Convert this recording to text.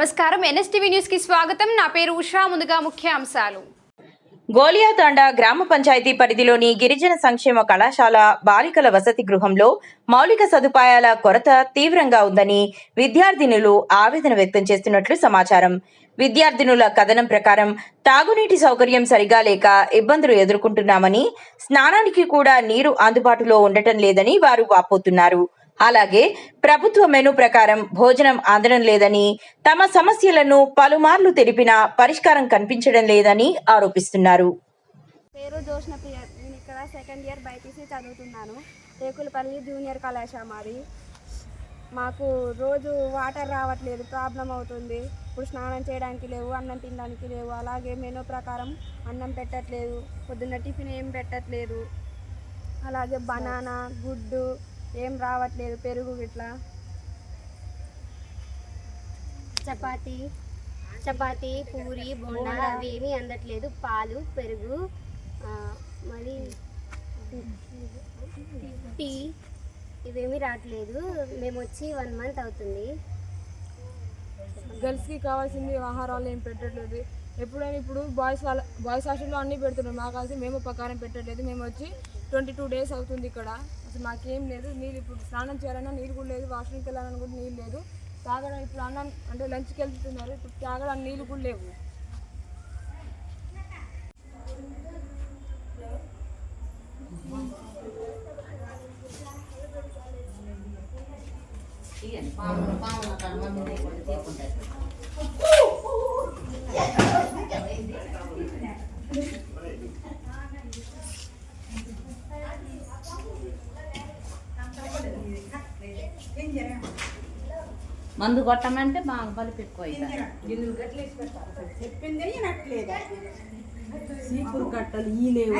నమస్కారం NSTV news కి స్వాగతం. నా పేరు ఉషా. ముందుగా ముఖ్య అంశాలు. గోలియాతాండా గ్రామ పంచాయతీ పరిధిలోని గిరిజన సంక్షేమ కళాశాల బాలికల వసతి గృహంలో మౌలిక సదుపాయాల కొరత తీవ్రంగా ఉందని విద్యార్థినులు ఆవేదన వ్యక్తం చేస్తున్నట్లు సమాచారం. విద్యార్థినుల కథనం ప్రకారం తాగునీటి సౌకర్యం సరిగా లేక ఇబ్బందులు ఎదుర్కొంటున్నామని, స్నానానికి కూడా నీరు అందుబాటులో ఉండటం లేదని వారు వాపోతున్నారు. అలాగే ప్రభుత్వ మెనూ ప్రకారం భోజనం అందడం లేదని, తమ సమస్యలను పలుమార్లు తెలిపినా పరిష్కారం కనిపించడం లేదని ఆరోపిస్తున్నారు. పేరు జోష్న ప్రియ. నేను ఇక్కడ సెకండ్ ఇయర్ బైపీసీ చదువుతున్నాను. టేకులపల్లి జూనియర్ కళాశాల మాది. మాకు రోజు వాటర్ రావట్లేదు, ప్రాబ్లం అవుతుంది. ఇప్పుడు స్నానం చేయడానికి లేవు, అన్నం తినడానికి లేవు. అలాగే మెనూ ప్రకారం అన్నం పెట్టట్లేదు, పొద్దున్న టిఫిన్ ఏం పెట్టట్లేదు. అలాగే బనానా, గుడ్డు ఏం రావట్లేదు, పెరుగు ఇట్లా చపాతి పూరి బోండా అవి ఏమీ అందట్లేదు. పాలు పెరుగు మళ్ళీ టీ ఇవేమీ రావట్లేదు. మేము వచ్చి 1 మంత్ అవుతుంది. గర్ల్స్కి కావాల్సింది ఆహారాలు ఏం పెట్టట్లేదు. ఎప్పుడైనా ఇప్పుడు బాయ్స్ హాస్టల్లో అన్నీ పెడుతున్నాం, మాకు కావాల్సి మేము ప్రకారం పెట్టట్లేదు. మేము వచ్చి 22 డేస్ అవుతుంది ఇక్కడ. అసలు మాకేం లేదు. నీళ్ళు ఇప్పుడు స్నానం చేయాలన్నా నీళ్ళు కూడా లేదు, వాష్రూమ్కి వెళ్ళాలన్నా కూడా నీళ్ళు లేదు. తాగడం ఇప్పుడు అన్నం అంటే లంచ్కి వెళ్తున్నారు, ఇప్పుడు తాగడానికి నీళ్ళు కూడా లేవు. మందు కొట్టమంటే బాగా బలిపి ఎక్కువ చెప్పింది సీపురు కట్టలు ఈ లేవు.